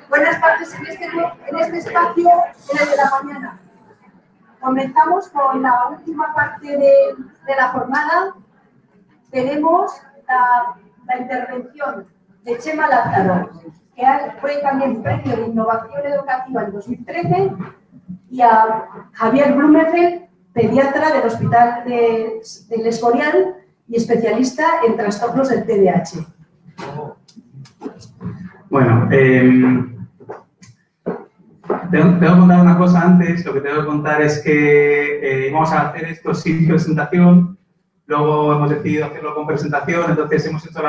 Buenas tardes en este espacio, en el de la mañana. Comenzamos con la última parte de la jornada. Tenemos la intervención de Chema Lázaro, que fue también premio de innovación educativa en 2013, y a Javier Blumenfeld, pediatra del Hospital del Escorial y especialista en trastornos del TDAH. Bueno, tengo que contar una cosa antes. Lo que tengo que contar es que íbamos a hacer esto sin presentación, luego hemos decidido hacerlo con presentación, entonces hemos hecho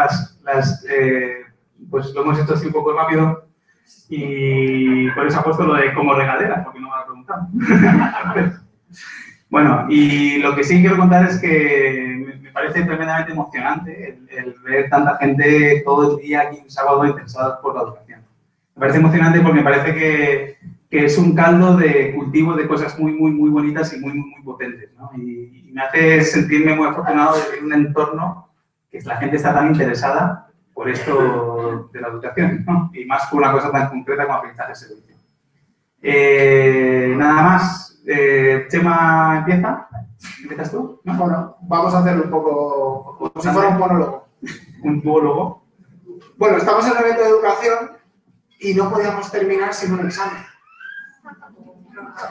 pues lo hemos hecho así un poco rápido y por eso ha puesto lo de como regadera, porque no me lo ha preguntado. Bueno, y lo que sí quiero contar es que me parece tremendamente emocionante el ver tanta gente todo el día aquí un sábado interesada por la educación. Me parece emocionante porque me parece que es un caldo de cultivo de cosas muy bonitas y muy potentes, ¿no? Y me hace sentirme muy afortunado de ver un entorno que la gente está tan interesada por esto de la educación, ¿no? Y más por una cosa tan concreta como aprendizaje de servicio. Nada más. Chema, ¿empieza? ¿Empiezas tú? ¿No? Bueno, vamos a hacerlo un poco como si fuera un monólogo. ¿Un duólogo? Bueno, estamos en un evento de educación y no podíamos terminar sin un examen.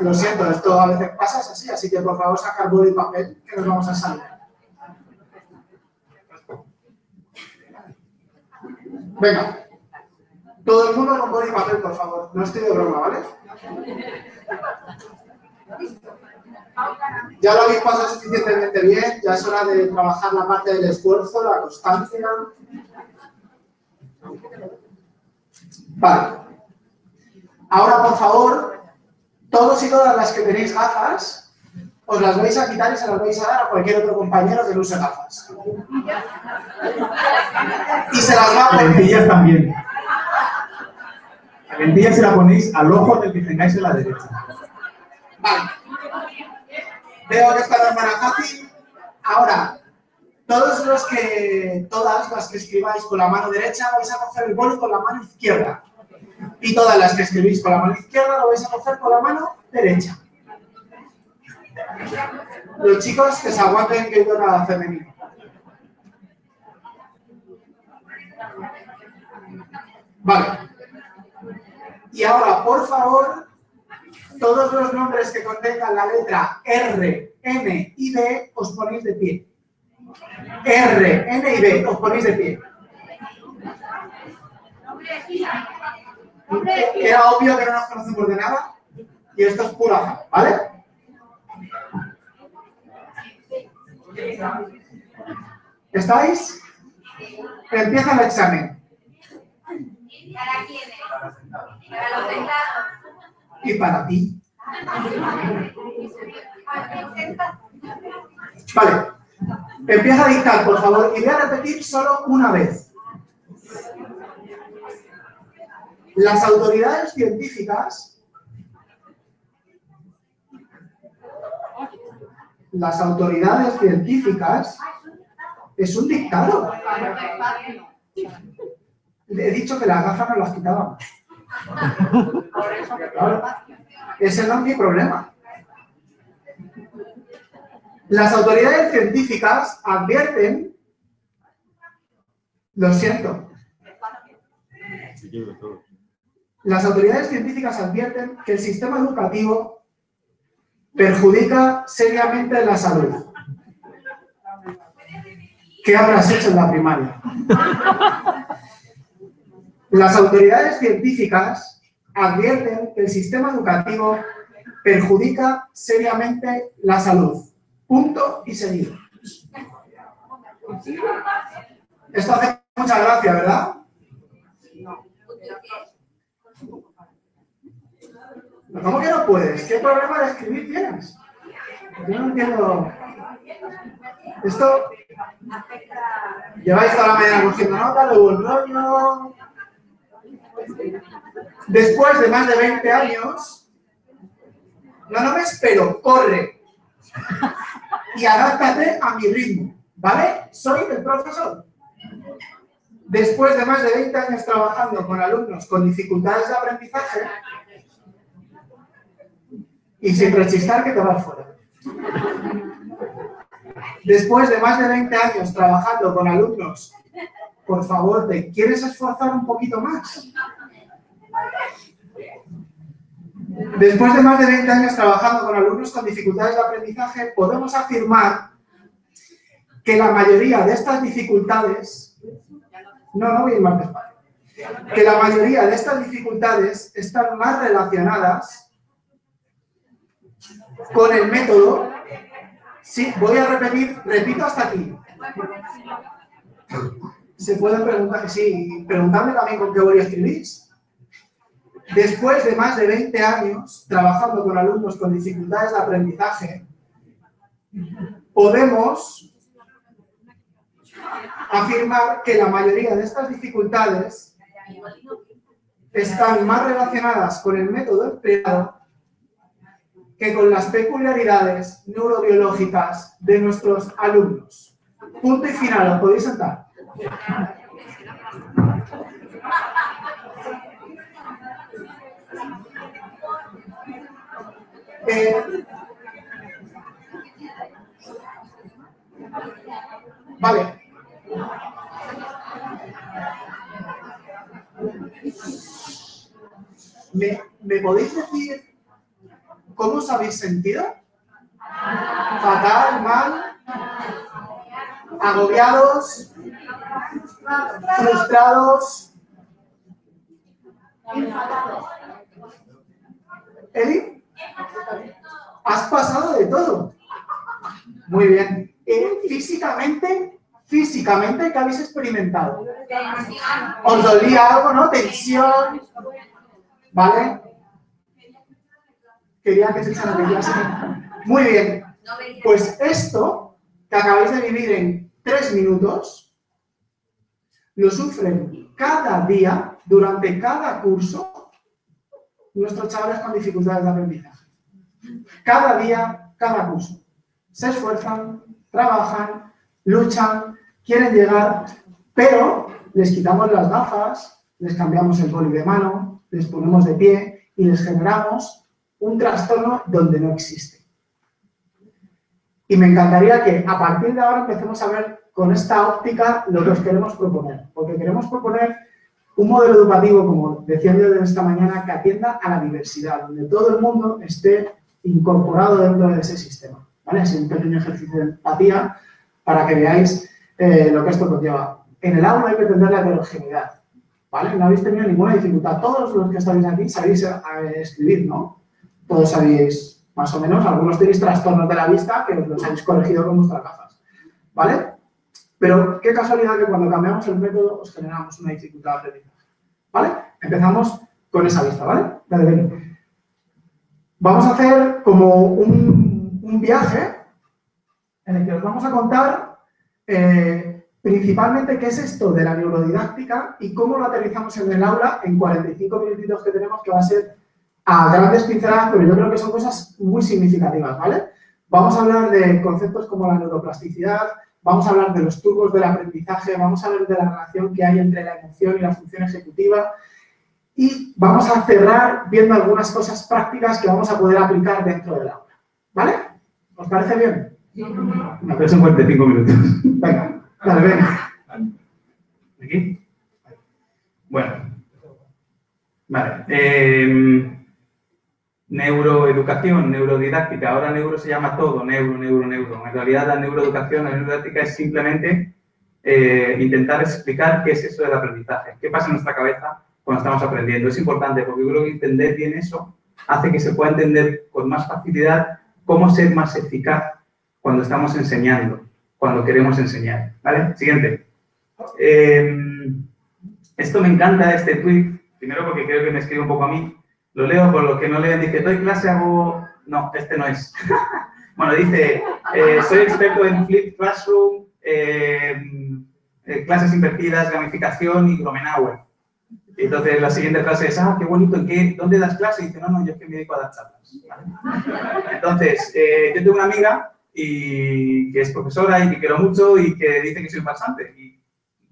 Lo siento, esto a veces pasa así que por favor sacar boli y papel, que nos vamos a salir. Venga, todo el mundo con boli y papel, por favor. No estoy de broma, ¿vale? Ya lo habéis pasado suficientemente bien, ya es hora de trabajar la parte del esfuerzo, la constancia. Vale. Ahora, por favor, todos y todas las que tenéis gafas, os las vais a quitar y se las vais a dar a cualquier otro compañero que no use gafas. Y se las va a poner. Lentillas también. La lentilla se la ponéis al ojo del que tengáis en la derecha. Vale. Veo que esta no es para fácil. Ahora, todas las que escribáis con la mano derecha vais a coger el boli con la mano izquierda. Y todas las que escribís con la mano izquierda lo vais a coger con la mano derecha. Los chicos que se aguanten, que yo nada femenino. Vale. Y ahora, por favor, todos los nombres que contengan la letra R, N y B os ponéis de pie. R, N y B, os ponéis de pie. Era obvio que no nos conocemos de nada y esto es pura fe, ¿vale? ¿Estáis? Empieza el examen. ¿Para quiénes? Para los sentados. Y para ti. Vale. Empieza a dictar, por favor, y voy a repetir solo una vez. Las autoridades científicas es un dictado. Le he dicho que las gafas no las quitábamos. Claro. Ese no es mi problema. Las autoridades científicas advierten, lo siento, las autoridades científicas advierten que el sistema educativo perjudica seriamente la salud. ¿Qué habrás hecho en la primaria? Las autoridades científicas advierten que el sistema educativo perjudica seriamente la salud. Punto y seguido. Esto hace mucha gracia, ¿verdad? ¿Cómo que no puedes? ¿Qué problema de escribir tienes? Yo no entiendo. Esto... Lleváis toda la mañana cogiendo nota, luego el rollo... Después de más de 20 años, no me espero, corre y adáptate a mi ritmo, ¿vale? Soy el profesor. después de más de 20 años trabajando con alumnos con dificultades de aprendizaje, y sin rechistar que te vas fuera. Después de más de 20 años trabajando con alumnos, por favor, ¿te quieres esforzar un poquito más? Después de más de 20 años trabajando con alumnos con dificultades de aprendizaje, podemos afirmar que la mayoría de estas dificultades, no voy a ir más despacio, que la mayoría de estas dificultades están más relacionadas con el método. Sí, voy a repito hasta aquí. Se pueden preguntar, sí, preguntarme también con qué boli escribís. Después de más de 20 años trabajando con alumnos con dificultades de aprendizaje, podemos afirmar que la mayoría de estas dificultades están más relacionadas con el método empleado que con las peculiaridades neurobiológicas de nuestros alumnos. Punto y final, ¿os podéis sentar? Vale. ¿Me podéis decir cómo os habéis sentido? ¿Fatal, mal? ¿Agobiados? ¿Frustrados? ¿Eli? ¿Has pasado de todo? Muy bien. Físicamente, ¿qué habéis experimentado? ¿Os dolía algo, no? ¿Tensión? ¿Vale? Quería que se echara de clase. Muy bien. Pues esto que acabáis de vivir en 3 minutos, lo sufren cada día, durante cada curso, nuestros chavales con dificultades de aprendizaje. Cada día, cada curso. Se esfuerzan, trabajan, luchan, quieren llegar, pero les quitamos las gafas, les cambiamos el boli de mano, les ponemos de pie y les generamos un trastorno donde no existe. Y me encantaría que a partir de ahora empecemos a ver con esta óptica lo que os queremos proponer, porque queremos proponer un modelo educativo, como decía yo desde esta mañana, que atienda a la diversidad, donde todo el mundo esté incorporado dentro de ese sistema. ¿Vale? Así un pequeño ejercicio de empatía para que veáis lo que esto conlleva. En el aula hay que entender la heterogeneidad, ¿vale? No habéis tenido ninguna dificultad. Todos los que estáis aquí sabéis escribir, ¿no? Todos sabéis, más o menos, algunos tenéis trastornos de la vista que los habéis corregido con vuestras gafas, ¿vale? Pero qué casualidad que cuando cambiamos el método os generamos una dificultad de aprendizaje, ¿vale? Empezamos con esa vista, ¿vale? Dale, ven. Vamos a hacer como un viaje en el que os vamos a contar principalmente qué es esto de la neurodidáctica y cómo lo aterrizamos en el aula en 45 minutitos que tenemos, que va a ser a grandes pinceladas, pero yo creo que son cosas muy significativas, ¿vale? Vamos a hablar de conceptos como la neuroplasticidad, vamos a hablar de los turbos del aprendizaje, vamos a hablar de la relación que hay entre la emoción y la función ejecutiva y vamos a cerrar viendo algunas cosas prácticas que vamos a poder aplicar dentro del aula, ¿vale? ¿Os parece bien? Me parece 45 minutos. Venga, dale, venga. ¿Aquí? Bueno. Vale. Neuroeducación, neurodidáctica. Ahora neuro se llama todo, neuro. En realidad la neuroeducación, la neurodidáctica es simplemente intentar explicar qué es eso del aprendizaje. ¿Qué pasa en nuestra cabeza cuando estamos aprendiendo? Es importante porque yo creo que entender bien eso hace que se pueda entender con más facilidad cómo ser más eficaz cuando estamos enseñando, cuando queremos enseñar. ¿Vale? Siguiente. Esto me encanta, este tweet, primero porque creo que me escribe un poco a mí. Lo leo, por los que no lean, dice, doy clase, hago... No, este no es. Bueno, dice, soy experto en Flipped Classroom, clases invertidas, gamificación y Gromenauer. Entonces, la siguiente frase es, qué bonito, ¿dónde das clase? Y dice, no, yo es que me dedico a dar charlas. ¿Vale? Entonces, yo tengo una amiga que es profesora y que quiero mucho y que dice que soy farsante. Y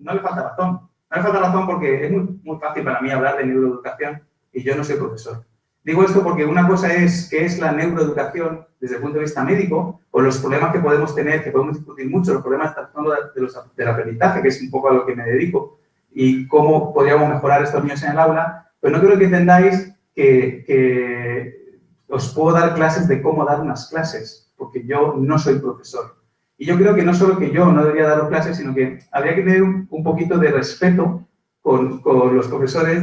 no le falta razón. No me falta razón porque es muy fácil para mí hablar de neuroeducación y yo no soy profesor. Digo esto porque una cosa es qué es la neuroeducación desde el punto de vista médico, o los problemas que podemos tener, que podemos discutir mucho, los problemas del aprendizaje, que es un poco a lo que me dedico, y cómo podríamos mejorar estos niños en el aula, pero no quiero que entendáis que os puedo dar clases de cómo dar unas clases, porque yo no soy profesor. Y yo creo que no solo que yo no debería daros clases, sino que habría que tener un poquito de respeto con los profesores,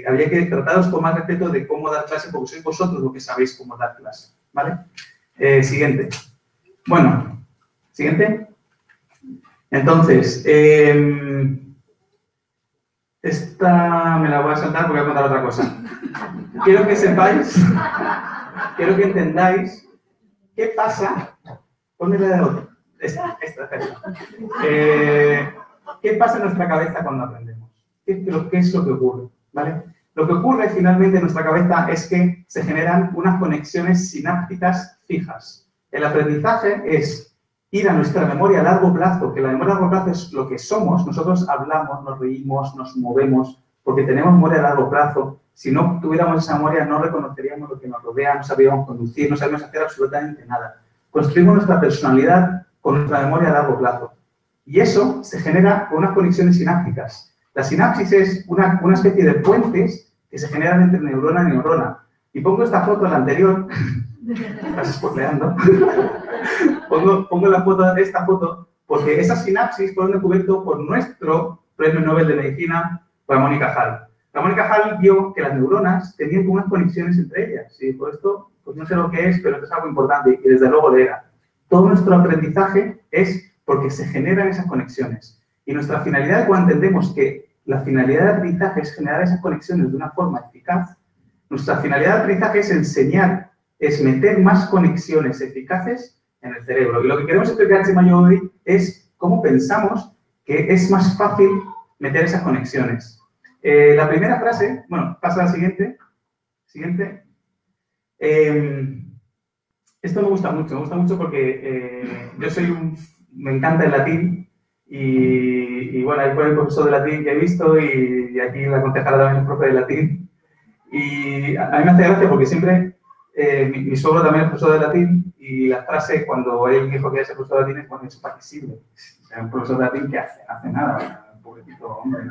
habría que trataros con más respeto de cómo dar clase, porque sois vosotros los que sabéis cómo dar clase, ¿vale? Siguiente. Bueno, siguiente. Entonces, esta me la voy a saltar porque voy a contar otra cosa. Quiero que sepáis, quiero que entendáis qué pasa. Ponme la de otra. Esta. ¿Qué pasa en nuestra cabeza cuando aprendemos? ¿Qué es lo que ocurre? ¿Vale? Lo que ocurre finalmente en nuestra cabeza es que se generan unas conexiones sinápticas fijas. El aprendizaje es ir a nuestra memoria a largo plazo, que la memoria a largo plazo es lo que somos. Nosotros hablamos, nos reímos, nos movemos, porque tenemos memoria a largo plazo. Si no tuviéramos esa memoria, no reconoceríamos lo que nos rodea, no sabríamos conducir, no sabríamos hacer absolutamente nada. Construimos nuestra personalidad con nuestra memoria a largo plazo. Y eso se genera con unas conexiones sinápticas. La sinapsis es una especie de puentes que se generan entre neurona y neurona. Y pongo esta foto, la anterior, estás spoileando. pongo esta foto porque esas sinapsis fueron descubiertas por nuestro premio Nobel de Medicina, Ramón y Cajal. Ramón y Cajal vio que las neuronas tenían unas conexiones entre ellas. Y por esto, pues no sé lo que es, pero esto es algo importante y desde luego lo era. Todo nuestro aprendizaje es porque se generan esas conexiones. Y nuestra finalidad, cuando entendemos que la finalidad de aprendizaje es generar esas conexiones de una forma eficaz, nuestra finalidad de aprendizaje es enseñar, es meter más conexiones eficaces en el cerebro. Y lo que queremos explicar, Chema y yo hoy, es cómo pensamos que es más fácil meter esas conexiones. La primera frase, bueno, pasa a la siguiente. Esto me gusta mucho porque yo me encanta el latín y bueno, ahí fue el profesor de latín que he visto y aquí la concejala también es profe de latín. Y a mí me hace gracia porque siempre, mi suegro también es profesor de latín y la frase cuando él dijo que era ese profesor de latín es bueno, eso para qué sirve. O sea, un profesor de latín que hace nada, pobrecito hombre.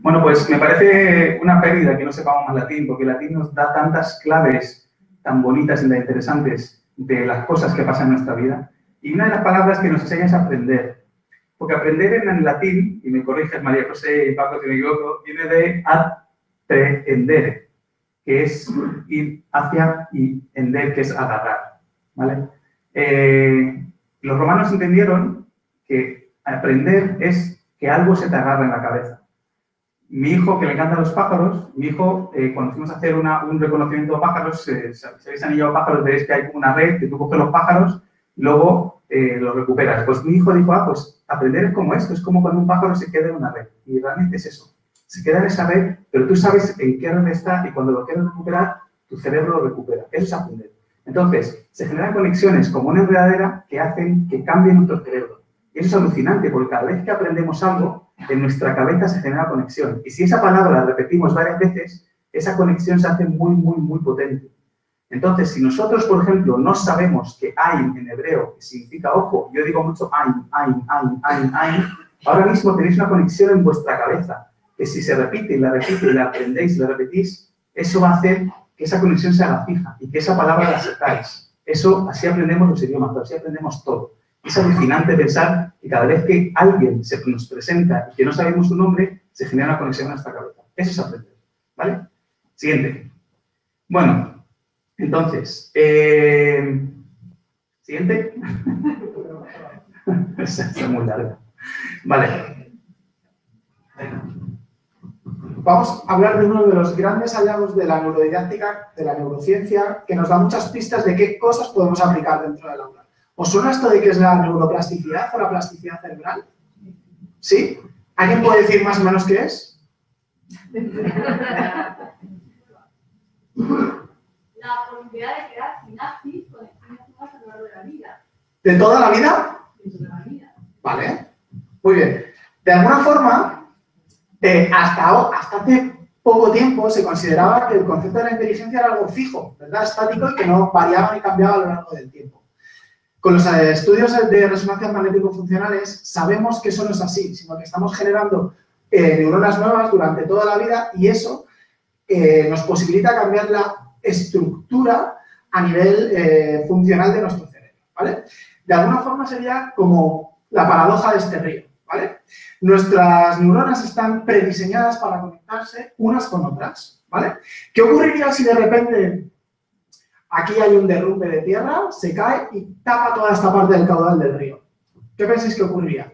Bueno, pues me parece una pérdida que no sepamos más latín, porque el latín nos da tantas claves tan bonitas y tan interesantes de las cosas que pasan en nuestra vida. Y una de las palabras que nos enseña es aprender. Porque aprender en el latín, y me corriges María José y Paco si me equivoco, viene de aprehender, que es ir hacia, y ender, que es agarrar. ¿Vale? Los romanos entendieron que aprender es que algo se te agarra en la cabeza. Mi hijo, que le encantan los pájaros, cuando fuimos a hacer un reconocimiento de pájaros, si habéis anillado pájaros, veréis que hay una red que tú coges los pájaros y luego los recuperas. Pues mi hijo dijo, pues aprender es como esto, es como cuando un pájaro se queda en una red. Y realmente es eso. Se queda en esa red, pero tú sabes en qué red está y cuando lo quieres recuperar, tu cerebro lo recupera. Eso es aprender. Entonces, se generan conexiones como una enredadera que hacen que cambie nuestro cerebro. Y eso es alucinante, porque cada vez que aprendemos algo, en nuestra cabeza se genera conexión. Y si esa palabra la repetimos varias veces, esa conexión se hace muy, muy, muy potente. Entonces, si nosotros, por ejemplo, no sabemos que ayin en hebreo, que significa ojo, yo digo mucho ayin, ahora mismo tenéis una conexión en vuestra cabeza, que si se repite y la aprendéis y la repetís, eso va a hacer que esa conexión se haga fija y que esa palabra la sepáis. Eso, así aprendemos los idiomas, pero así aprendemos todo. Es alucinante pensar que cada vez que alguien se nos presenta y que no sabemos su nombre, se genera una conexión en nuestra cabeza. Eso es aprender. ¿Vale? Siguiente. Bueno, entonces, siguiente. Es muy larga. Vale. Vamos a hablar de uno de los grandes hallazgos de la neurodidáctica, de la neurociencia, que nos da muchas pistas de qué cosas podemos aplicar dentro del aula. ¿Os suena esto de qué es la neuroplasticidad o la plasticidad cerebral? ¿Sí? ¿Alguien puede decir más o menos qué es? La posibilidad de crear sinapsis, conexiones a lo largo de la vida. ¿De toda la vida? De toda la vida. Vale. Muy bien. De alguna forma, Hasta hace poco tiempo se consideraba que el concepto de la inteligencia era algo fijo, ¿verdad? Estático y que no variaba ni cambiaba a lo largo del tiempo. Con los estudios de resonancias magnético-funcionales sabemos que eso no es así, sino que estamos generando neuronas nuevas durante toda la vida y eso nos posibilita cambiar la estructura a nivel funcional de nuestro cerebro, ¿vale? De alguna forma sería como la paradoja de este río, ¿vale? Nuestras neuronas están prediseñadas para conectarse unas con otras, ¿vale? ¿Qué ocurriría si de repente aquí hay un derrumbe de tierra, se cae y tapa toda esta parte del caudal del río? ¿Qué pensáis que ocurriría?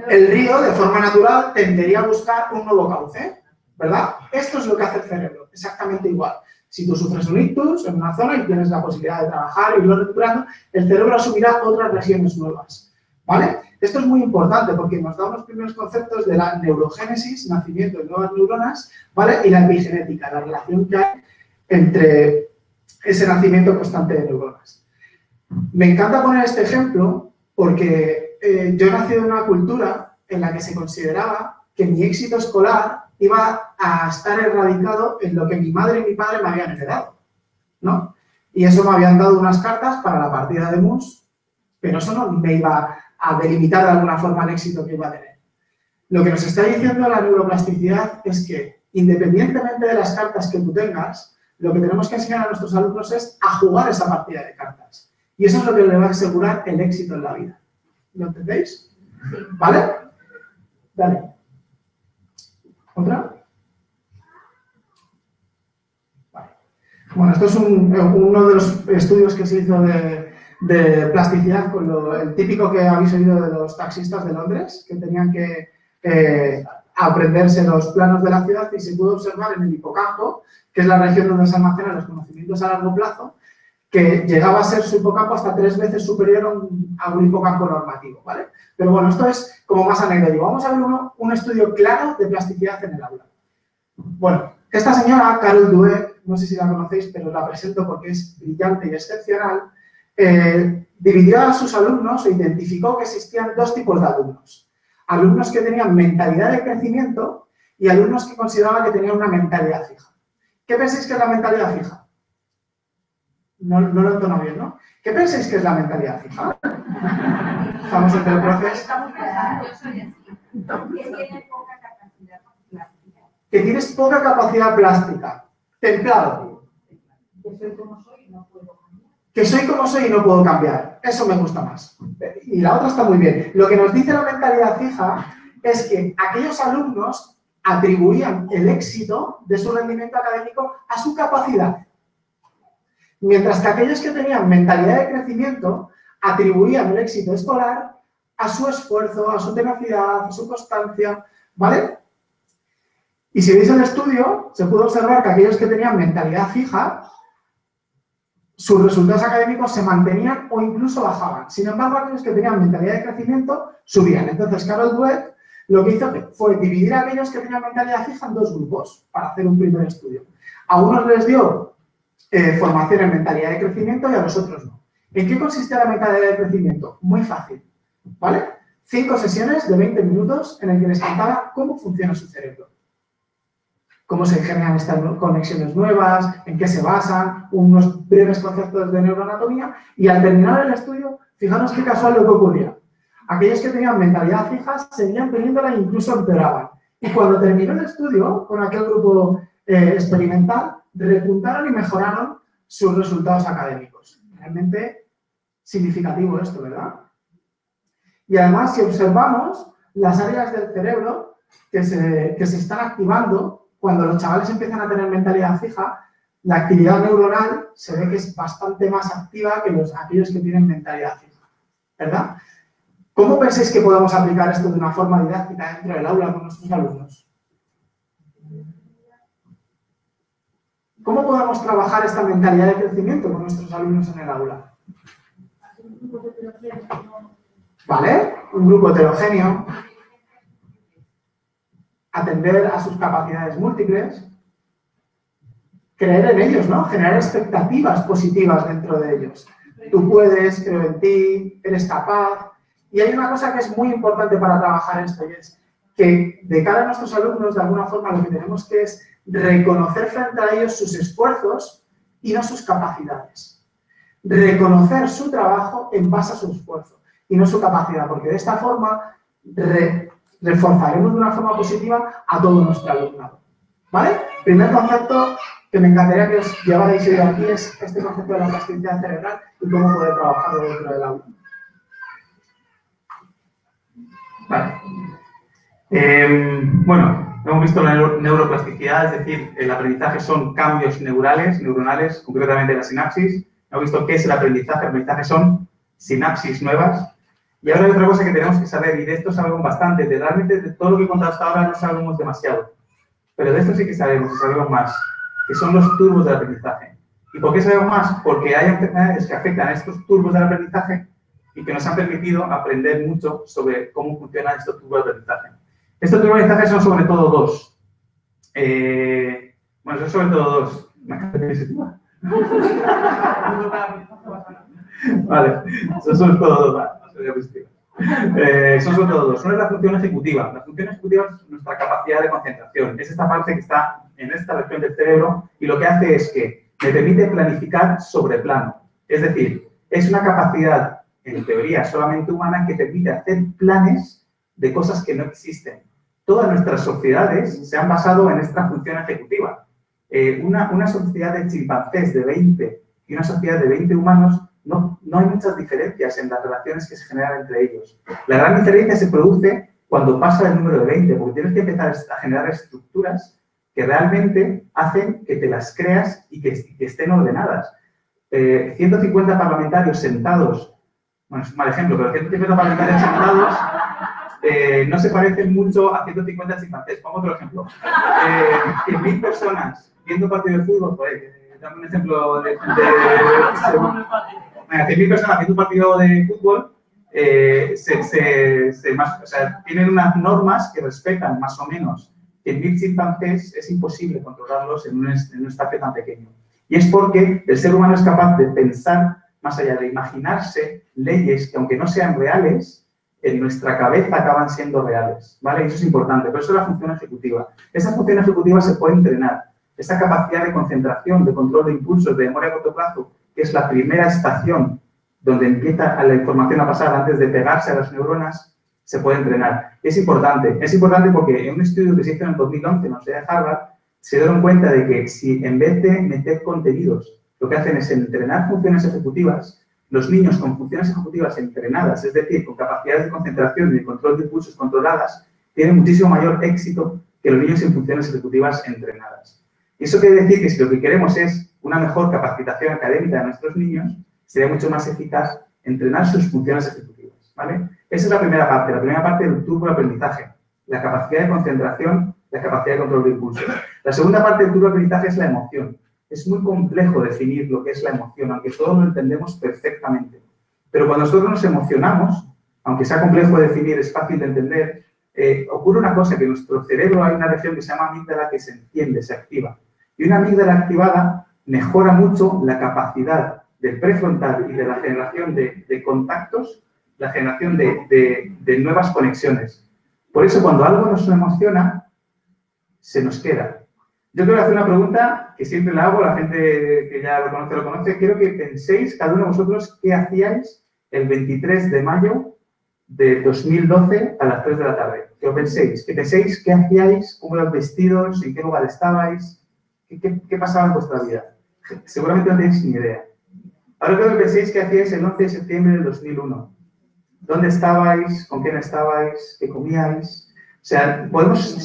El río, de forma natural, tendería a buscar un nuevo cauce, ¿verdad? Esto es lo que hace el cerebro, exactamente igual. Si tú sufres un ictus en una zona y tienes la posibilidad de trabajar y irlo recuperando, el cerebro asumirá otras regiones nuevas, ¿vale? Esto es muy importante porque nos da unos primeros conceptos de la neurogénesis, nacimiento de nuevas neuronas, ¿vale? Y la epigenética, la relación que hay entre ese nacimiento constante de neuronas. Me encanta poner este ejemplo porque yo he nacido en una cultura en la que se consideraba que mi éxito escolar iba a estar erradicado en lo que mi madre y mi padre me habían heredado, ¿no? Y eso me habían dado unas cartas para la partida de mus, pero eso no me iba a delimitar de alguna forma el éxito que iba a tener. Lo que nos está diciendo la neuroplasticidad es que, independientemente de las cartas que tú tengas, lo que tenemos que enseñar a nuestros alumnos es a jugar esa partida de cartas. Y eso es lo que le va a asegurar el éxito en la vida. ¿Lo entendéis? ¿Vale? Dale. ¿Otra? Vale. Bueno, esto es uno de los estudios que se hizo de plasticidad con el típico que habéis oído de los taxistas de Londres, que tenían que aprenderse los planos de la ciudad y se pudo observar en el hipocampo, que es la región donde se almacenan los conocimientos a largo plazo, que llegaba a ser su hipocampo hasta 3 veces superior a un hipocampo normativo, ¿vale? Pero bueno, esto es como más anecdótico. Vamos a ver un estudio claro de plasticidad en el aula. Bueno, esta señora, Carol Dweck, no sé si la conocéis, pero la presento porque es brillante y excepcional, dividió a sus alumnos e identificó que existían 2 tipos de alumnos. Alumnos que tenían mentalidad de crecimiento y alumnos que consideraban que tenían una mentalidad fija. ¿Qué pensáis que es la mentalidad fija? No lo entono bien, ¿no? ¿Qué pensáis que es la mentalidad fija? Estamos entre el proceso. Que tienes poca capacidad plástica. Templado. Que soy como soy y no puedo cambiar. Eso me gusta más. Y la otra está muy bien. Lo que nos dice la mentalidad fija es que aquellos alumnos atribuían el éxito de su rendimiento académico a su capacidad. Mientras que aquellos que tenían mentalidad de crecimiento atribuían el éxito escolar a su esfuerzo, a su tenacidad, a su constancia, ¿vale? Y si veis el estudio, se pudo observar que aquellos que tenían mentalidad fija, sus resultados académicos se mantenían o incluso bajaban. Sin embargo, aquellos que tenían mentalidad de crecimiento subían. Entonces, Carol Dweck lo que hizo fue dividir a aquellos que tenían mentalidad fija en 2 grupos para hacer un primer estudio. A unos les dio formación en mentalidad de crecimiento y a los otros no. ¿En qué consiste la mentalidad de crecimiento? Muy fácil, ¿vale? 5 sesiones de 20 minutos en las que les contaba cómo funciona su cerebro. Cómo se generan estas conexiones nuevas, en qué se basan, unos breves conceptos de neuroanatomía y al terminar el estudio, fijaros qué casual lo que ocurría. Aquellos que tenían mentalidad fija seguían teniéndola e incluso empeoraban. Y cuando terminó el estudio con aquel grupo experimental, repuntaron y mejoraron sus resultados académicos. Realmente significativo esto, ¿verdad? Y además, si observamos las áreas del cerebro que se están activando cuando los chavales empiezan a tener mentalidad fija, la actividad neuronal se ve que es bastante más activa que aquellos que tienen mentalidad fija, ¿verdad? ¿Cómo pensáis que podemos aplicar esto de una forma didáctica dentro del aula con nuestros alumnos? ¿Cómo podemos trabajar esta mentalidad de crecimiento con nuestros alumnos en el aula? ¿Vale? Un grupo heterogéneo. Atender a sus capacidades múltiples. Creer en ellos, ¿no? Generar expectativas positivas dentro de ellos. Tú puedes, creo en ti, eres capaz. Y hay una cosa que es muy importante para trabajar en esto, y es que de cara a nuestros alumnos, de alguna forma, lo que tenemos que es reconocer frente a ellos sus esfuerzos y no sus capacidades. Reconocer su trabajo en base a su esfuerzo y no su capacidad, porque de esta forma reforzaremos de una forma positiva a todo nuestro alumnado. ¿Vale? Primer concepto que me encantaría que os llevarais hoy aquí es este concepto de la plasticidad cerebral y cómo poder trabajarlo dentro del aula. Vale. Bueno, hemos visto la neuroplasticidad, es decir, el aprendizaje son cambios neuronales, concretamente la sinapsis. Hemos visto qué es el aprendizaje. El aprendizaje son sinapsis nuevas. Y ahora hay otra cosa que tenemos que saber, y de esto sabemos bastante. Realmente de todo lo que he contado hasta ahora no sabemos demasiado. Pero de esto sí que sabemos, y sabemos más, que son los turbos del aprendizaje. ¿Y por qué sabemos más? Porque hay enfermedades que afectan a estos turbos del aprendizaje y que nos han permitido aprender mucho sobre cómo funcionan estos turbos de aprendizaje. Estos turbos de aprendizaje son sobre todo dos. Bueno, son sobre todo dos. Vale, son sobre todo dos. Son sobre todo dos. Una es la función ejecutiva. La función ejecutiva es nuestra capacidad de concentración. Es esta parte que está en esta región del cerebro y lo que hace es que me permite planificar sobre plano. Es decir, es una capacidad, en teoría, solamente humana que permite hacer planes de cosas que no existen. Todas nuestras sociedades se han basado en esta función ejecutiva. Una sociedad de chimpancés de 20 y una sociedad de 20 humanos no hay muchas diferencias en las relaciones que se generan entre ellos. La gran diferencia se produce cuando pasa el número de 20, porque tienes que empezar a generar estructuras que realmente hacen que te las creas y que estén ordenadas. 150 parlamentarios sentados, bueno, es un mal ejemplo, pero 150 parlamentarios sentados no se parecen mucho a 150 chimpancés. Pongo otro ejemplo. 100.000 personas viendo un partido de fútbol, dame un ejemplo de 100.000 personas viendo un partido de fútbol, tienen unas normas que respetan más o menos. 100.000 chimpancés es imposible controlarlos en un espacio tan pequeño. Y es porque el ser humano es capaz de pensar más allá, de imaginarse leyes que, aunque no sean reales, en nuestra cabeza acaban siendo reales, ¿vale? Y eso es importante, pero eso es la función ejecutiva. Esa función ejecutiva se puede entrenar. Esa capacidad de concentración, de control de impulsos, de memoria a corto plazo, que es la primera estación donde empieza la información a pasar antes de pegarse a las neuronas, se puede entrenar. Es importante porque en un estudio que se hizo en el 2011 en la Universidad de Harvard, se dieron cuenta de que si en vez de meter contenidos, lo que hacen es entrenar funciones ejecutivas, los niños con funciones ejecutivas entrenadas, es decir, con capacidades de concentración y de control de impulsos controladas, tienen muchísimo mayor éxito que los niños en funciones ejecutivas entrenadas. Y eso quiere decir que si lo que queremos es una mejor capacitación académica de nuestros niños, sería mucho más eficaz entrenar sus funciones ejecutivas, ¿vale? Esa es la primera parte del turbo de aprendizaje, la capacidad de concentración, la capacidad de control de impulsos. La segunda parte del turbo de aprendizaje es la emoción. Es muy complejo definir lo que es la emoción, aunque todos lo entendemos perfectamente. Pero cuando nosotros nos emocionamos, aunque sea complejo de definir, es fácil de entender, ocurre una cosa, que en nuestro cerebro hay una región que se llama amígdala que se enciende, se activa. Y una amígdala activada mejora mucho la capacidad del prefrontal y de la generación de contactos, la generación de nuevas conexiones. Por eso, cuando algo nos emociona, se nos queda. Yo quiero hacer una pregunta que siempre la hago, la gente que ya lo conoce. Quiero que penséis, cada uno de vosotros, qué hacíais el 23 de mayo de 2012 a las 3 de la tarde. Que penséis qué hacíais, cómo ibais vestidos, en qué lugar estabais, qué pasaba en vuestra vida. Seguramente no tenéis ni idea. Ahora quiero que penséis qué hacíais el 11 de septiembre del 2001. ¿Dónde estabais? ¿Con quién estabais? ¿Qué comíais? O sea,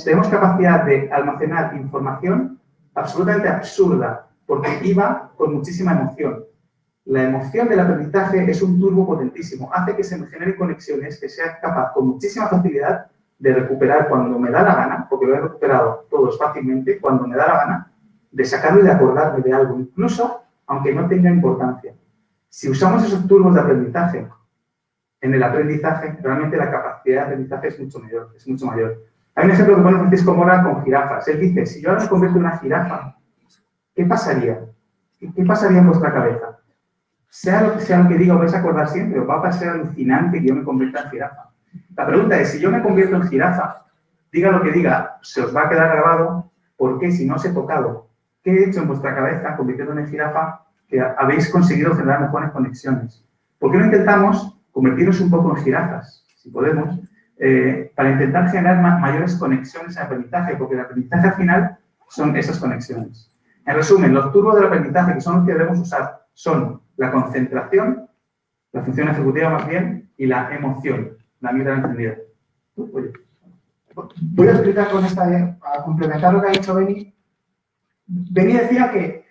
tenemos capacidad de almacenar información absolutamente absurda, porque iba con muchísima emoción. La emoción del aprendizaje es un turbo potentísimo. Hace que se me generen conexiones que sea capaz con muchísima facilidad de recuperar cuando me da la gana, porque lo he recuperado todos fácilmente, cuando me da la gana, de sacarlo y de acordarme de algo, incluso aunque no tenga importancia. Si usamos esos turbos de aprendizaje en el aprendizaje, realmente la capacidad de aprendizaje es mucho mayor. Hay un ejemplo que pone Francisco Mora con jirafas. Él dice, si yo ahora me convierto en una jirafa, ¿qué pasaría? ¿Qué pasaría en vuestra cabeza? sea lo que diga, os vais a acordar siempre, os va a parecer alucinante que yo me convierta en jirafa. La pregunta es, si yo me convierto en jirafa, diga lo que diga, se os va a quedar grabado, porque si no os he tocado, ¿qué he hecho en vuestra cabeza convirtiéndome en jirafa que habéis conseguido generar mejores conexiones? ¿Por qué no intentamos convertirnos un poco en jirafas, si podemos, para intentar generar mayores conexiones en aprendizaje? Porque el aprendizaje al final son esas conexiones. En resumen, los turbos del aprendizaje, que son los que debemos usar, son la concentración, la función ejecutiva más bien, y la emoción, la amígdala encendida. Voy a explicar con esta, a complementar lo que ha dicho Beni. Beni decía que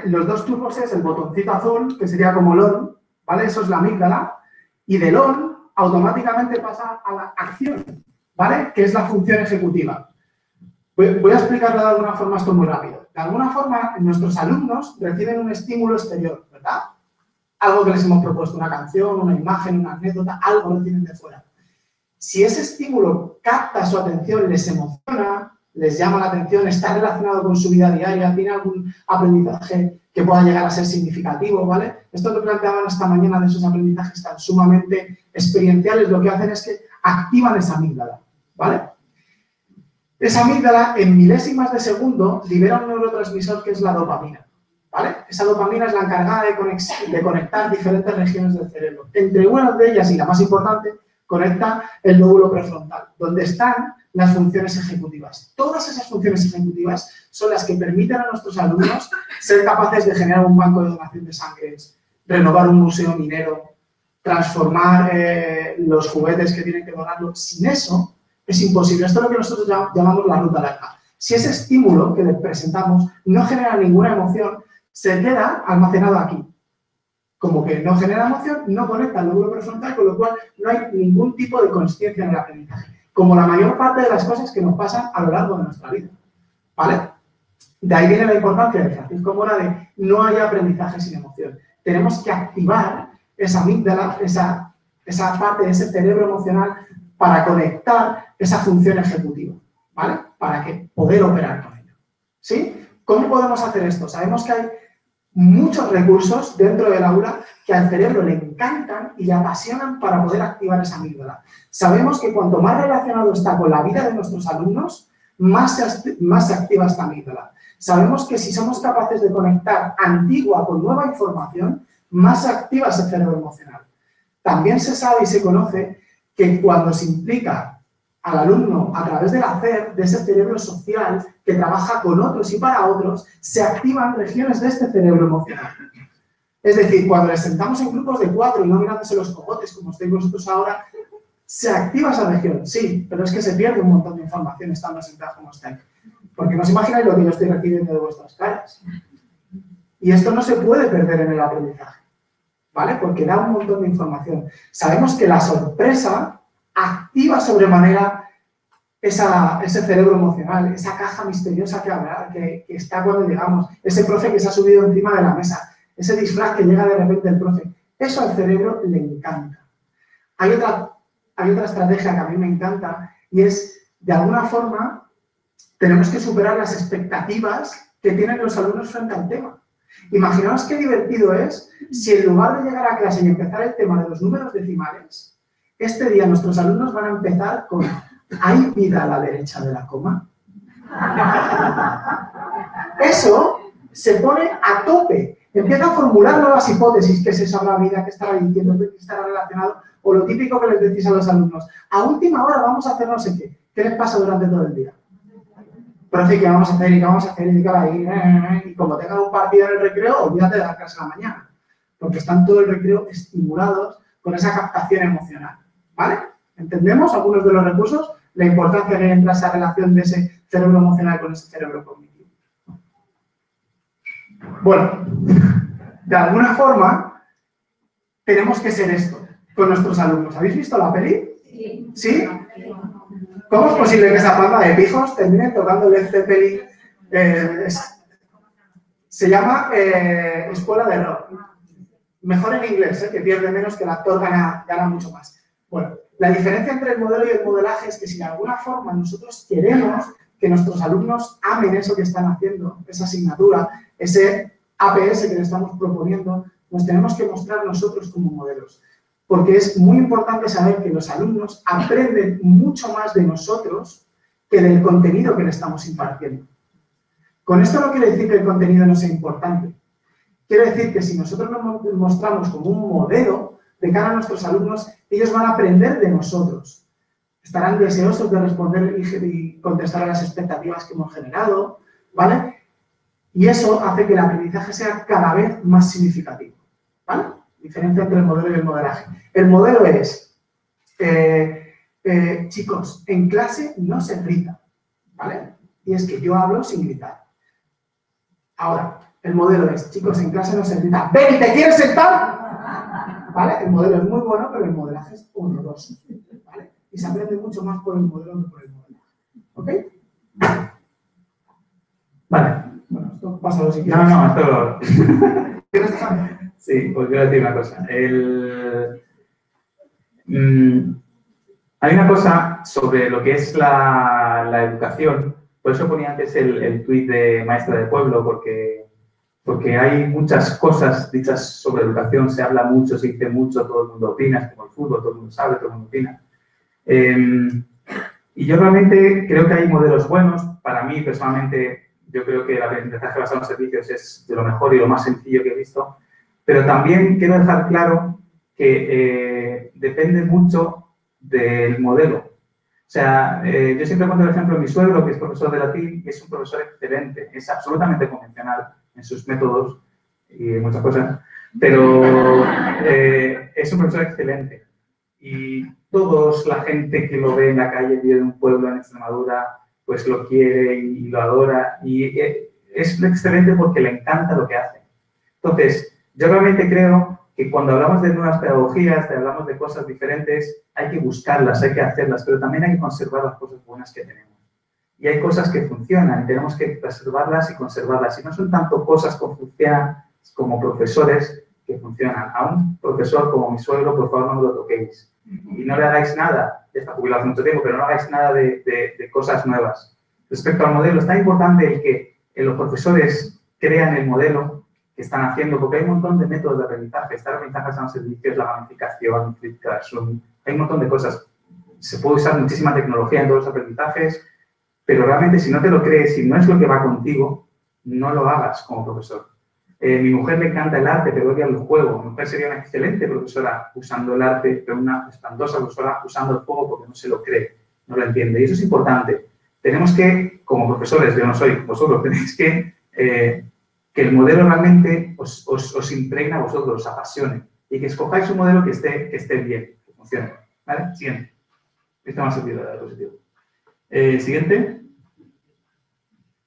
los dos turbos es el botoncito azul, que sería como el on, ¿vale? Eso es la amígdala, y del on automáticamente pasa a la acción, ¿vale? Que es la función ejecutiva. Voy a explicarlo de alguna forma esto muy rápido. De alguna forma, nuestros alumnos reciben un estímulo exterior, ¿verdad? Algo que les hemos propuesto, una canción, una imagen, una anécdota, algo reciben de fuera. Si ese estímulo capta su atención, les emociona, les llama la atención, está relacionado con su vida diaria, tiene algún aprendizaje que pueda llegar a ser significativo, ¿vale? Esto que planteaban esta mañana de esos aprendizajes tan sumamente experienciales, lo que hacen es que activan esa amígdala, ¿vale? Esa amígdala, en milésimas de segundo, libera un neurotransmisor que es la dopamina, ¿vale? Esa dopamina es la encargada de conectar diferentes regiones del cerebro. Entre una de ellas, y la más importante, conecta el lóbulo prefrontal, donde están las funciones ejecutivas. Todas esas funciones ejecutivas son las que permiten a nuestros alumnos ser capaces de generar un banco de donación de sangre, renovar un museo minero, transformar los juguetes que tienen que donarlo. Sin eso, es imposible. Esto es lo que nosotros llamamos la ruta larga. Si ese estímulo que les presentamos no genera ninguna emoción, se queda almacenado aquí. Como que no genera emoción, no conecta al lóbulo prefrontal, con lo cual no hay ningún tipo de consciencia en el aprendizaje. Como la mayor parte de las cosas que nos pasan a lo largo de nuestra vida. ¿Vale? De ahí viene la importancia de Francisco Mora de no haya aprendizaje sin emoción. Tenemos que activar esa amígdala, esa parte de ese cerebro emocional para conectar esa función ejecutiva, ¿vale? Para que poder operar con ello. ¿Sí? ¿Cómo podemos hacer esto? Sabemos que hay muchos recursos dentro del aula que al cerebro le encantan y le apasionan para poder activar esa amígdala. Sabemos que cuanto más relacionado está con la vida de nuestros alumnos, más se activa esta amígdala. Sabemos que si somos capaces de conectar antigua con nueva información, más se activa ese cerebro emocional. También se sabe y se conoce que cuando se implica al alumno a través del hacer, de ese cerebro social que trabaja con otros y para otros, se activan regiones de este cerebro emocional. Es decir, cuando les sentamos en grupos de 4 y no mirándose los cogotes, como estáis vosotros ahora, se activa esa región, sí, pero es que se pierde un montón de información estando sentados como estáis. Porque no os imagináis lo que yo estoy recibiendo de vuestras caras. Y esto no se puede perder en el aprendizaje, ¿vale? Porque da un montón de información. Sabemos que la sorpresa activa sobremanera ese cerebro emocional, esa caja misteriosa que está cuando llegamos, ese profe que se ha subido encima de la mesa, ese disfraz que llega de repente el profe. Eso al cerebro le encanta. Hay otra estrategia que a mí me encanta y es, de alguna forma, tenemos que superar las expectativas que tienen los alumnos frente al tema. Imaginaos qué divertido es si en lugar de llegar a clase y empezar el tema de los números decimales, este día nuestros alumnos van a empezar con ¿hay vida a la derecha de la coma? Eso se pone a tope. Empieza a formular nuevas hipótesis, qué se sabrá vida, qué estará diciendo, qué estará relacionado, o lo típico que les decís a los alumnos. A última hora vamos a hacer no sé qué. ¿Qué les pasa durante todo el día? Profe, ¿qué vamos a hacer? ¿Y qué vamos a hacer? Y como tengan un partido en el recreo, olvídate de la clase de la mañana. Porque están todo el recreo estimulados con esa captación emocional. ¿Vale? ¿Entendemos algunos de los recursos? La importancia que entra esa relación de ese cerebro emocional con ese cerebro cognitivo. Bueno, de alguna forma, tenemos que ser esto con nuestros alumnos. ¿Habéis visto la peli? Sí. ¿Sí? ¿Cómo es posible que esa banda de pijos termine tocando Led Zeppelin? Se llama Escuela de Rock. Mejor en inglés, que pierde menos, que el actor gana mucho más. Bueno, la diferencia entre el modelo y el modelaje es que si de alguna forma nosotros queremos que nuestros alumnos amen eso que están haciendo, esa asignatura, ese APS que le estamos proponiendo, nos tenemos que mostrar nosotros como modelos. Porque es muy importante saber que los alumnos aprenden mucho más de nosotros que del contenido que le estamos impartiendo. Con esto no quiere decir que el contenido no sea importante. Quiere decir que si nosotros nos mostramos como un modelo de cara a nuestros alumnos, ellos van a aprender de nosotros. Estarán deseosos de responder y contestar a las expectativas que hemos generado, ¿vale? Y eso hace que el aprendizaje sea cada vez más significativo, ¿vale? Diferencia entre el modelo y el modelaje. El modelo es, chicos, en clase no se grita, ¿vale? Y es que yo hablo sin gritar. Ahora, el modelo es, chicos, en clase no se grita, ¡ven, te quieres sentar! ¿Vale? El modelo es muy bueno, pero el modelaje es horroroso, ¿vale? Y se aprende mucho más por el modelo que por el modelaje. ¿Ok? Vale. Bueno, esto pasa lo siguiente. No, esto... ¿Quieres dejar? Sí, pues quiero decir una cosa. Hay una cosa sobre lo que es la educación. Por eso ponía antes el tuit de Maestra de Pueblo, porque hay muchas cosas dichas sobre educación, se habla mucho, se dice mucho, todo el mundo opina, es como el fútbol, todo el mundo sabe, todo el mundo opina. Y yo realmente creo que hay modelos buenos. Para mí, personalmente, yo creo que el aprendizaje basado en servicios es de lo mejor y lo más sencillo que he visto. Pero también quiero dejar claro que depende mucho del modelo. O sea, yo siempre pongo el ejemplo de mi suegro, que es profesor de latín, y es un profesor excelente, es absolutamente convencional en sus métodos y en muchas cosas, pero es un profesor excelente. Y todos, la gente que lo ve en la calle, vive en un pueblo en Extremadura, pues lo quiere y lo adora, y es excelente porque le encanta lo que hace. Entonces, yo realmente creo que cuando hablamos de nuevas pedagogías, hablamos de cosas diferentes, hay que buscarlas, hay que hacerlas, pero también hay que conservar las cosas buenas que tenemos. Y hay cosas que funcionan y tenemos que preservarlas y conservarlas. Y no son tanto cosas que funcionan como profesores que funcionan. A un profesor como mi suegro, por favor, no me lo toquéis. Y no le hagáis nada, ya está jubilado hace mucho tiempo, pero no hagáis nada de cosas nuevas. Respecto al modelo, es tan importante el que los profesores crean el modelo que están haciendo, porque hay un montón de métodos de aprendizaje. Está el aprendizaje basado en servicios, la gamificación, Flip Classroom, hay un montón de cosas. Se puede usar muchísima tecnología en todos los aprendizajes, pero realmente si no te lo crees, si no es lo que va contigo, no lo hagas como profesor. Mi mujer le encanta el arte, pero odia el juego. Mi mujer sería una excelente profesora usando el arte, pero una espantosa profesora usando el juego porque no se lo cree, no lo entiende. Y eso es importante. Tenemos que, como profesores, yo no soy, vosotros tenéis que el modelo realmente os impregna a vosotros, os apasione y que escojáis un modelo que esté bien, que funcione. ¿Vale? Siguiente. Este me ha servido de diapositiva. Siguiente.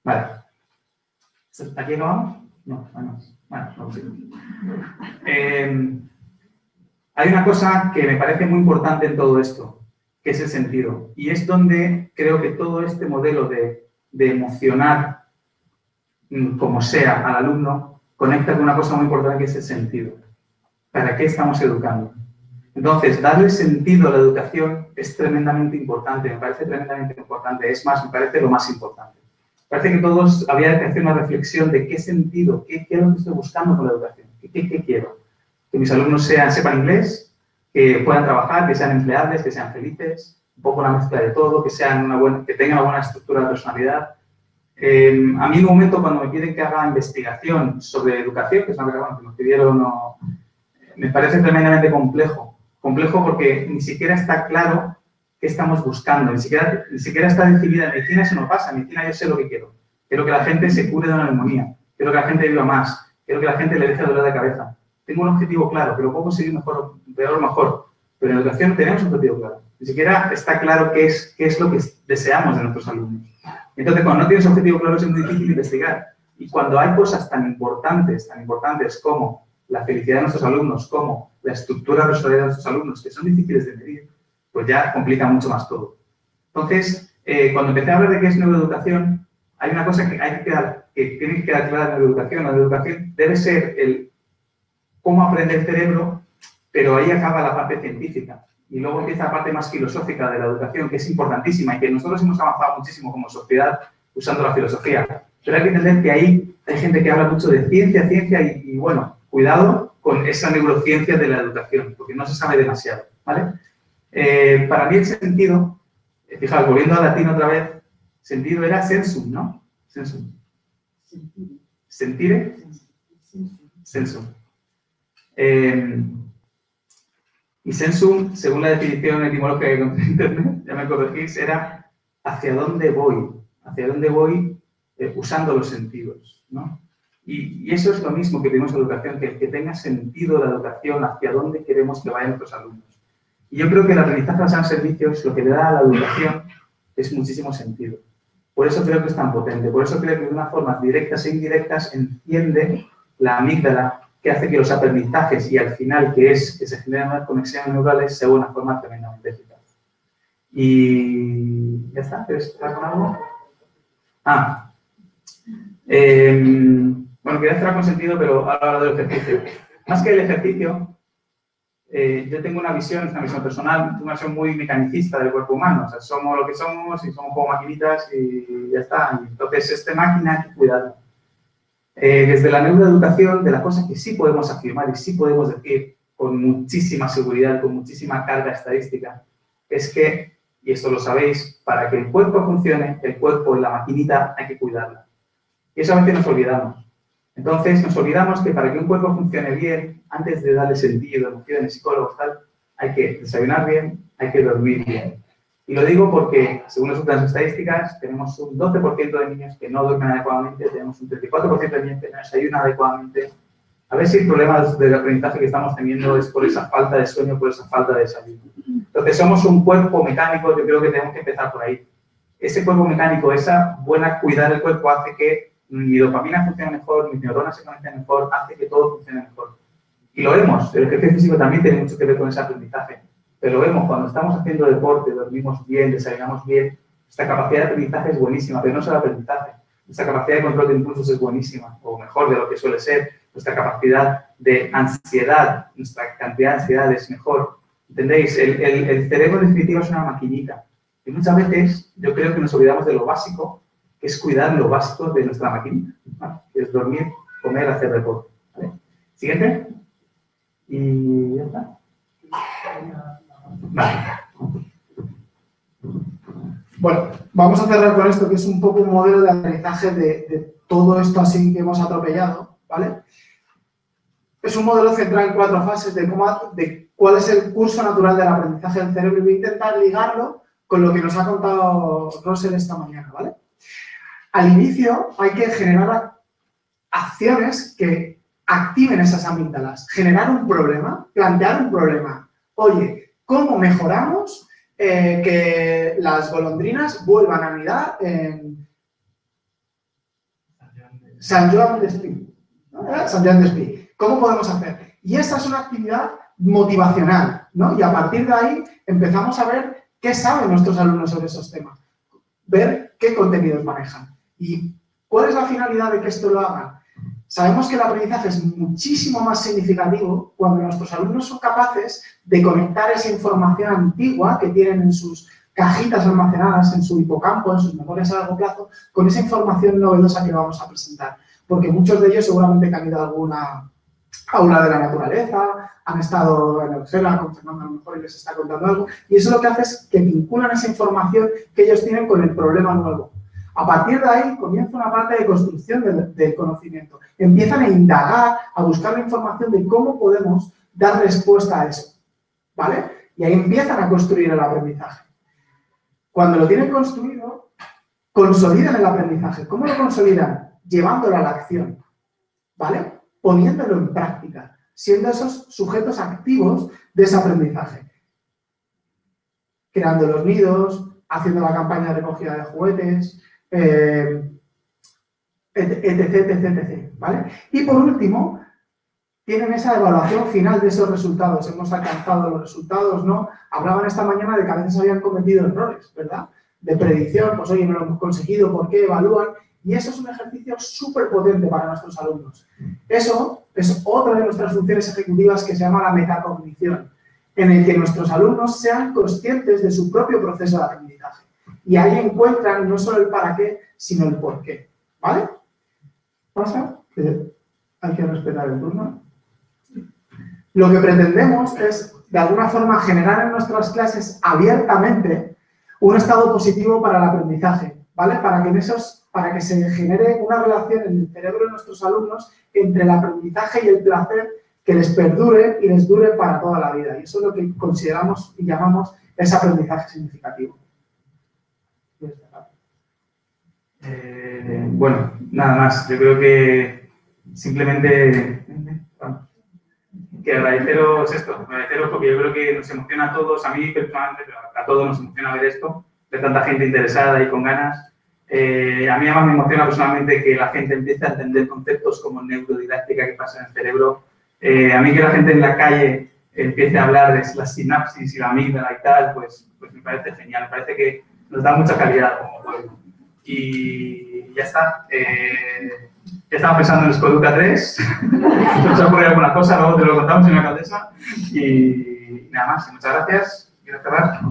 Vale. ¿Aquí acabamos? No, vamos. Bueno, vamos a ir. Hay una cosa que me parece muy importante en todo esto, que es el sentido. Y es donde creo que todo este modelo de emocionar como sea al alumno, conecta con una cosa muy importante que es el sentido. ¿Para qué estamos educando? Entonces, darle sentido a la educación es tremendamente importante, me parece tremendamente importante, es más, me parece lo más importante. Parece que todos había que hacer una reflexión de qué sentido, qué es lo que estoy buscando con la educación, qué quiero. Que mis alumnos sepan inglés, que puedan trabajar, que sean empleables, que sean felices, un poco una mezcla de todo, que tengan una buena estructura de personalidad. A mí en un momento cuando me piden que haga investigación sobre educación, que es una cosa que me pidieron, me parece tremendamente complejo. Complejo porque ni siquiera está claro qué estamos buscando, ni siquiera está definida. En medicina eso no pasa, en medicina yo sé lo que quiero. Quiero que la gente se cure de una neumonía, quiero que la gente viva más, quiero que la gente le deje dolor de cabeza. Tengo un objetivo claro, pero puedo conseguir mejor, peor o mejor. Pero en educación tenemos un objetivo claro. Ni siquiera está claro qué es lo que deseamos de nuestros alumnos. Entonces, cuando no tienes objetivo claro, es muy difícil investigar. Y cuando hay cosas tan importantes como la felicidad de nuestros alumnos, como la estructura de personalidad de nuestros alumnos, que son difíciles de medir, pues ya complica mucho más todo. Entonces, cuando empecé a hablar de qué es neuroeducación, hay una cosa que tiene que quedar clara en la neuroeducación. La neuroeducación debe ser el cómo aprende el cerebro, pero ahí acaba la parte científica. Y luego empieza la parte más filosófica de la educación, que es importantísima y que nosotros hemos avanzado muchísimo como sociedad usando la filosofía. Pero hay que entender que ahí hay gente que habla mucho de ciencia y bueno, cuidado con esa neurociencia de la educación, porque no se sabe demasiado, ¿vale? Para mí el sentido, fijaos, volviendo al latín otra vez, sentido era sensum, ¿no? Sensum. Sentire. Sensum. Y sensum, según la definición etimológica que encontré en internet, ya me corregís, era hacia dónde voy usando los sentidos, ¿no? Y eso es lo mismo que pedimos en educación, que tenga sentido la educación, hacia dónde queremos que vayan nuestros alumnos. Y yo creo que el aprendizaje basado en servicios, lo que le da a la educación es muchísimo sentido. Por eso creo que es tan potente, por eso creo que de unas formas directas e indirectas enciende la amígdala, que hace que los aprendizajes y al final, que es que se generen unas conexiones neurales, sea una forma tremendamente eficaz. Y ya está, ¿quieres estar con algo? Bueno, quería cerrar con sentido, pero ahora hablo del ejercicio. Más que el ejercicio, yo tengo una visión personal, una visión muy mecanicista del cuerpo humano. O sea, somos lo que somos y somos como maquinitas y ya está. Y entonces, esta máquina hay que cuidarla. Desde la neuroeducación, de las cosas que sí podemos afirmar y sí podemos decir con muchísima seguridad, con muchísima carga estadística, es que, y esto lo sabéis, para que el cuerpo funcione, el cuerpo, la maquinita, hay que cuidarla. Y eso a veces nos olvidamos. Entonces, nos olvidamos que para que un cuerpo funcione bien, antes de darle sentido, emociones, psicólogos, tal, hay que desayunar bien, hay que dormir bien. Y lo digo porque, según las últimas estadísticas, tenemos un 12% de niños que no duermen adecuadamente, tenemos un 34% de niños que no desayunan adecuadamente. A ver si el problema del aprendizaje que estamos teniendo es por esa falta de sueño, por esa falta de desayuno. Entonces, somos un cuerpo mecánico, yo creo que tenemos que empezar por ahí. Ese cuerpo mecánico, esa buena cuidar del cuerpo hace que mi dopamina funcione mejor, mis neuronas se conecten mejor, hace que todo funcione mejor. Y lo vemos, el ejercicio físico también tiene mucho que ver con ese aprendizaje. Pero vemos, cuando estamos haciendo deporte, dormimos bien, desayunamos bien, nuestra capacidad de aprendizaje es buenísima, pero no solo aprendizaje. Nuestra capacidad de control de impulsos es buenísima, o mejor de lo que suele ser. Nuestra capacidad de ansiedad, nuestra cantidad de ansiedad es mejor. ¿Entendéis? El cerebro, en definitiva, es una maquinita. Y muchas veces yo creo que nos olvidamos de lo básico, que es cuidar lo básico de nuestra maquinita, ¿vale? Que es dormir, comer, hacer deporte. ¿Vale? Siguiente. Y ya está. Vale. Bueno, vamos a cerrar con esto, que es un poco un modelo de aprendizaje de todo esto así que hemos atropellado, ¿vale? Es un modelo centrado en 4 fases de cuál es el curso natural del aprendizaje del cerebro y voy a intentar ligarlo con lo que nos ha contado Russell esta mañana, ¿vale? Al inicio hay que generar acciones que activen esas amígdalas, generar un problema, plantear un problema. Oye, ¿cómo mejoramos que las golondrinas vuelvan a anidar en Sant Joan d'Espí? Sant Joan d'Espí. ¿Cómo podemos hacer? Y esta es una actividad motivacional, ¿no? Y a partir de ahí empezamos a ver qué saben nuestros alumnos sobre esos temas, ver qué contenidos manejan. ¿Y cuál es la finalidad de que esto lo hagan? Sabemos que el aprendizaje es muchísimo más significativo cuando nuestros alumnos son capaces de conectar esa información antigua que tienen en sus cajitas almacenadas, en su hipocampo, en sus memorias a largo plazo, con esa información novedosa que vamos a presentar. Porque muchos de ellos seguramente que han ido a alguna aula de la naturaleza, han estado en el CELA con Fernando a lo mejor y les está contando algo, y eso lo que hace es que vinculan esa información que ellos tienen con el problema nuevo. A partir de ahí comienza una parte de construcción del conocimiento. Empiezan a indagar, a buscar la información de cómo podemos dar respuesta a eso, ¿vale? Y ahí empiezan a construir el aprendizaje. Cuando lo tienen construido, consolidan el aprendizaje. ¿Cómo lo consolidan? Llevándolo a la acción, ¿vale? Poniéndolo en práctica, siendo esos sujetos activos de ese aprendizaje. Creando los nidos, haciendo la campaña de recogida de juguetes, etc, ¿vale? Y por último, tienen esa evaluación final de esos resultados. Hemos alcanzado los resultados, ¿no? Hablaban esta mañana de que a veces habían cometido errores, ¿verdad? De predicción, pues oye, no lo hemos conseguido, ¿por qué? Evalúan. Y eso es un ejercicio súper potente para nuestros alumnos. Eso es otra de nuestras funciones ejecutivas que se llama la metacognición, en el que nuestros alumnos sean conscientes de su propio proceso de aprendizaje. Y ahí encuentran no solo el para qué, sino el por qué. ¿Vale? ¿Pasa? Que hay que respetar el turno. Lo que pretendemos es, de alguna forma, generar en nuestras clases abiertamente un estado positivo para el aprendizaje, ¿vale? Para que se genere una relación en el cerebro de nuestros alumnos entre el aprendizaje y el placer que les perdure y les dure para toda la vida. Y eso es lo que consideramos y llamamos ese aprendizaje significativo. Bueno, nada más. Yo creo que simplemente que agradeceros esto, agradeceros porque yo creo que nos emociona a todos, a mí personalmente, pero a todos nos emociona ver esto, ver tanta gente interesada y con ganas. A mí además me emociona personalmente que la gente empiece a entender conceptos como neurodidáctica que pasa en el cerebro. A mí que la gente en la calle empiece a hablar de la sinapsis y la amígdala y tal, pues me parece genial, me parece que nos da mucha calidad como pueblo. Y ya está. Estaba pensando en Escoeduca 3, se nos ha ocurrido alguna cosa, luego te lo contamos, señora alcaldesa. Y nada más, muchas gracias. Quiero cerrar.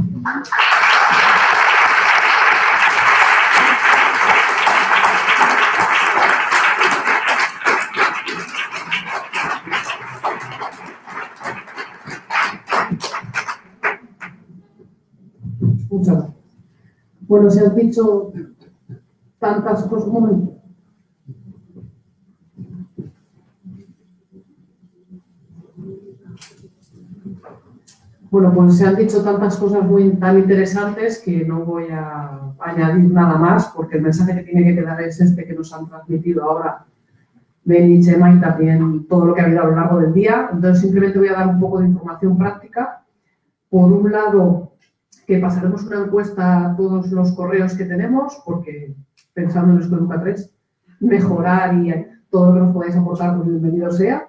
Muchas gracias. Bueno, se han dicho tantas cosas. Un momento. Bueno, pues se han dicho tantas cosas muy tan interesantes que no voy a añadir nada más, porque el mensaje que tiene que quedar es este que nos han transmitido ahora Ben y Chema y también todo lo que ha habido a lo largo del día. Entonces simplemente voy a dar un poco de información práctica. Por un lado, que pasaremos una encuesta a todos los correos que tenemos, porque pensando en Escoeduca 3, mejorar y todo lo que nos podáis aportar, pues bienvenido sea.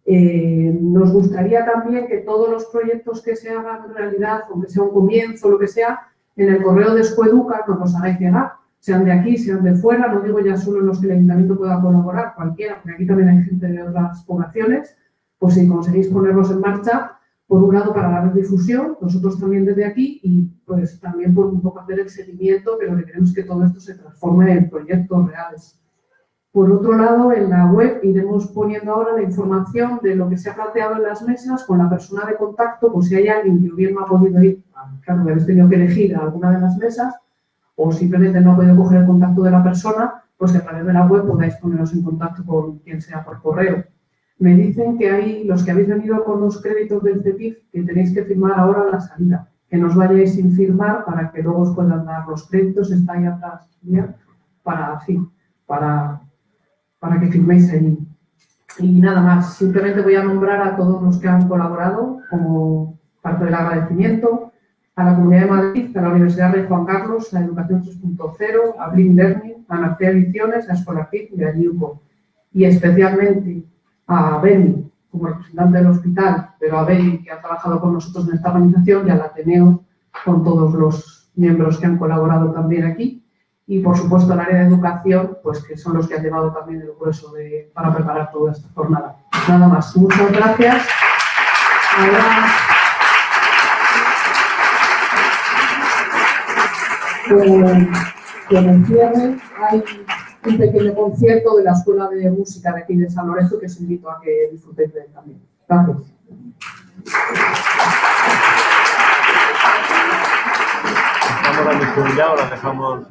Nos gustaría también que todos los proyectos que se hagan en realidad, aunque sea un comienzo, lo que sea, en el correo de Escoeduca nos los hagáis llegar, sean de aquí, sean de fuera, no digo ya solo en los que el ayuntamiento pueda colaborar, cualquiera, porque aquí también hay gente de otras poblaciones, pues si conseguís ponerlos en marcha, por un lado para dar difusión, nosotros también desde aquí, y pues también por un poco hacer el seguimiento, pero que queremos que todo esto se transforme en proyectos reales. Por otro lado, en la web iremos poniendo ahora la información de lo que se ha planteado en las mesas con la persona de contacto, por si hay alguien que bien no ha podido ir, claro, que habéis tenido que elegir a alguna de las mesas, o simplemente no ha podido coger el contacto de la persona, pues que a través de la web podáis poneros en contacto con quien sea por correo. Me dicen que hay, los que habéis venido con los créditos del CETIF, que tenéis que firmar ahora a la salida, que no os vayáis sin firmar para que luego os puedan dar los créditos, está ahí atrás, ¿ya? Para que firméis allí. Y nada más, simplemente voy a nombrar a todos los que han colaborado como parte del agradecimiento, a la Comunidad de Madrid, a la Universidad Rey Juan Carlos, a Educación 3.0, a Blink Learning, a Narcea Ediciones, a Scholarship y a Newco. Y especialmente a Beni, como representante del hospital, pero a Beni, que ha trabajado con nosotros en esta organización, y al Ateneo, con todos los miembros que han colaborado también aquí. Y, por supuesto, el área de educación, pues que son los que han llevado también el grueso para preparar toda esta jornada. Nada más. Muchas gracias. Ahora, con el cierre, hay un pequeño concierto de la Escuela de Música de aquí de San Lorenzo que os invito a que disfrutéis de él también. Gracias. ¿Dejamos la misión ya o la dejamos?